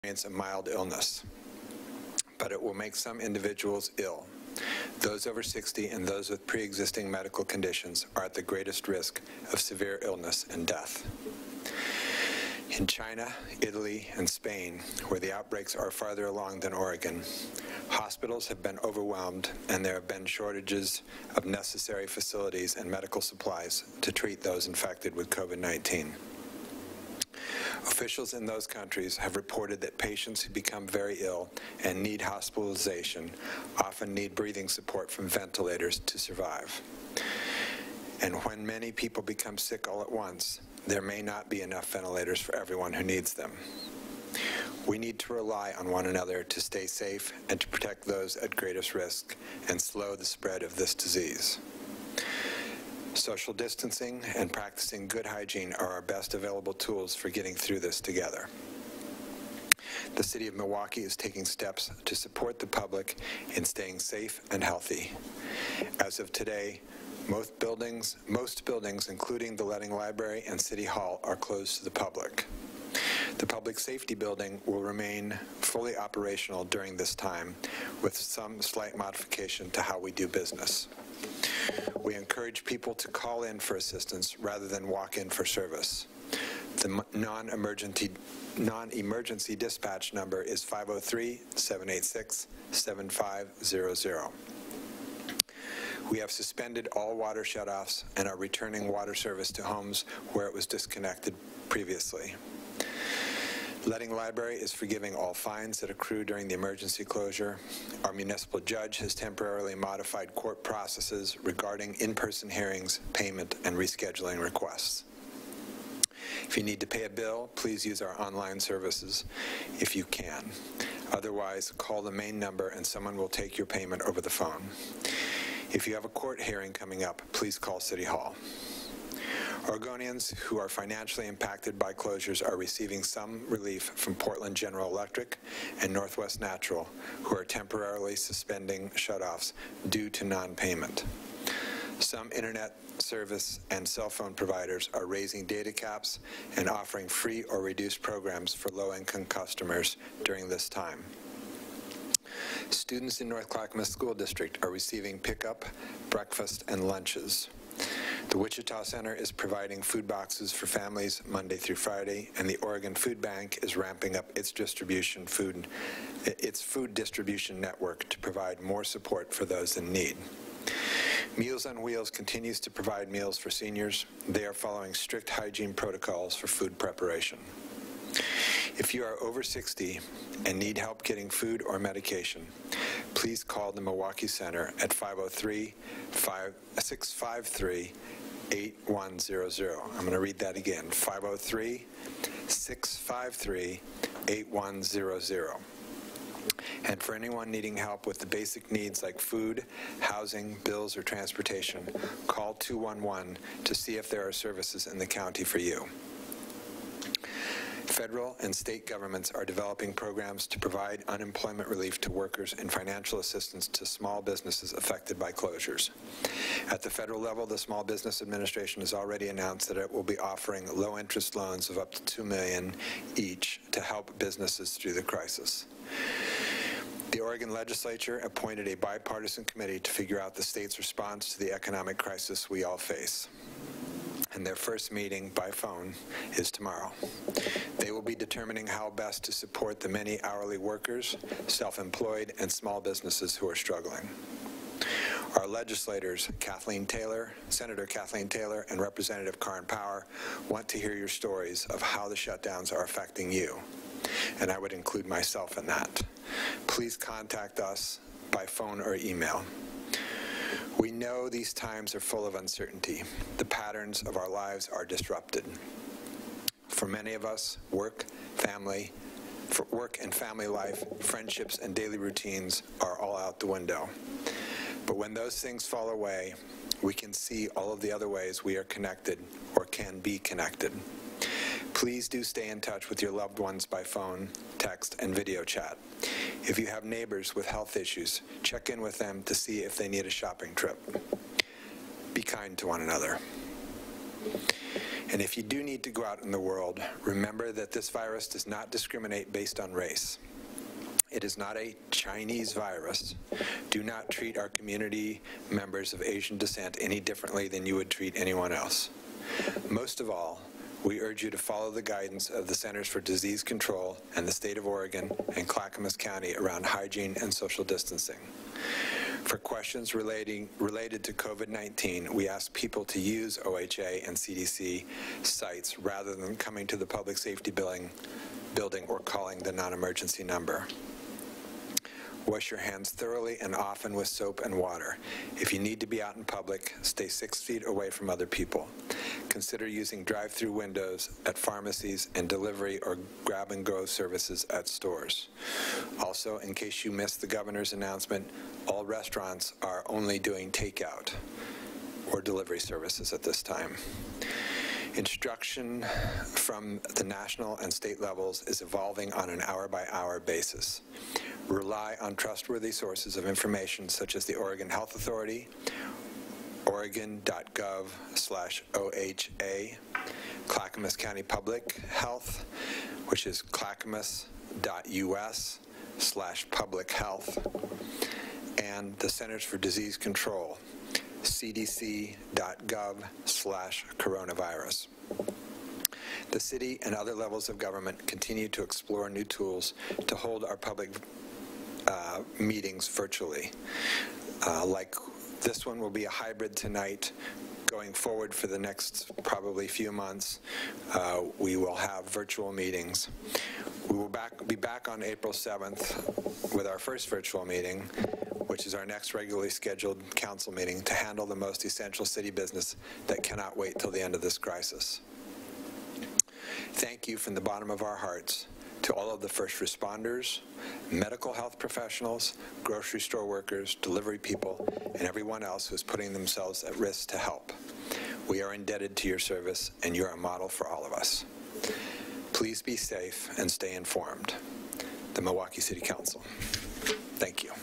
experience a mild illness, but it will make some individuals ill. Those over 60 and those with pre-existing medical conditions are at the greatest risk of severe illness and death. In China, Italy, and Spain, where the outbreaks are farther along than Oregon, hospitals have been overwhelmed and there have been shortages of necessary facilities and medical supplies to treat those infected with COVID-19. Officials in those countries have reported that patients who become very ill and need hospitalization often need breathing support from ventilators to survive. And when many people become sick all at once, there may not be enough ventilators for everyone who needs them. We need to rely on one another to stay safe and to protect those at greatest risk and slow the spread of this disease. Social distancing and practicing good hygiene are our best available tools for getting through this together. The City of Milwaukie is taking steps to support the public in staying safe and healthy. As of today, most buildings, including the Letting Library and City Hall, are closed to the public. The Public Safety Building will remain fully operational during this time, with some slight modification to how we do business. We encourage people to call in for assistance rather than walk in for service. The non-emergency dispatch number is 503-786-7500. We have suspended all water shutoffs and are returning water service to homes where it was disconnected previously. Letting Library is forgiving all fines that accrue during the emergency closure. Our municipal judge has temporarily modified court processes regarding in-person hearings, payment, and rescheduling requests. If you need to pay a bill, please use our online services if you can. Otherwise, call the main number and someone will take your payment over the phone. If you have a court hearing coming up, please call City Hall. Oregonians who are financially impacted by closures are receiving some relief from Portland General Electric and Northwest Natural, who are temporarily suspending shutoffs due to non-payment. Some internet service and cell phone providers are raising data caps and offering free or reduced programs for low-income customers during this time. Students in North Clackamas School District are receiving pickup, breakfast, and lunches. The Wichita Center is providing food boxes for families Monday through Friday, and the Oregon Food Bank is ramping up its food distribution network to provide more support for those in need. Meals on Wheels continues to provide meals for seniors. They are following strict hygiene protocols for food preparation. If you are over 60 and need help getting food or medication, please call the Milwaukie Center at 503-653-8100. I'm going to read that again, 503-653-8100. And for anyone needing help with the basic needs like food, housing, bills, or transportation, call 211 to see if there are services in the county for you. Federal and state governments are developing programs to provide unemployment relief to workers and financial assistance to small businesses affected by closures. At the federal level, the Small Business Administration has already announced that it will be offering low-interest loans of up to $2 million each to help businesses through the crisis. The Oregon legislature appointed a bipartisan committee to figure out the state's response to the economic crisis we all face. And their first meeting by phone is tomorrow. They will be determining how best to support the many hourly workers, self-employed, and small businesses who are struggling. Our legislators, Senator Kathleen Taylor and Representative Karin Power, want to hear your stories of how the shutdowns are affecting you. And I would include myself in that. Please contact us by phone or email. We know these times are full of uncertainty. The patterns of our lives are disrupted. For many of us, work and family life, friendships, and daily routines are all out the window. But when those things fall away, we can see all of the other ways we are connected or can be connected. Please do stay in touch with your loved ones by phone, text, and video chat. If you have neighbors with health issues, check in with them to see if they need a shopping trip. Be kind to one another. And if you do need to go out in the world, remember that this virus does not discriminate based on race. It is not a Chinese virus. Do not treat our community members of Asian descent any differently than you would treat anyone else. Most of all, we urge you to follow the guidance of the Centers for Disease Control and the State of Oregon and Clackamas County around hygiene and social distancing. For questions related to COVID-19, we ask people to use OHA and CDC sites rather than coming to the public safety building or calling the non-emergency number. Wash your hands thoroughly and often with soap and water. If you need to be out in public, stay 6 feet away from other people. Consider using drive-through windows at pharmacies and delivery or grab-and-go services at stores. Also, in case you missed the governor's announcement, all restaurants are only doing takeout or delivery services at this time. Instruction from the national and state levels is evolving on an hour-by-hour basis. Rely on trustworthy sources of information such as the Oregon Health Authority, oregon.gov/OHA, Clackamas County Public Health, which is clackamas.us/public health, and the Centers for Disease Control, cdc.gov/coronavirus. The city and other levels of government continue to explore new tools to hold our public meetings virtually. Like this one will be a hybrid tonight. Going forward for the next probably few months, we will have virtual meetings. We will be back on April 7th with our first virtual meeting, which is our next regularly scheduled council meeting to handle the most essential city business that cannot wait till the end of this crisis. Thank you from the bottom of our hearts to all of the first responders, medical health professionals, grocery store workers, delivery people, and everyone else who is putting themselves at risk to help. We are indebted to your service, and you're a model for all of us. Please be safe and stay informed. The Milwaukee City Council. Thank you.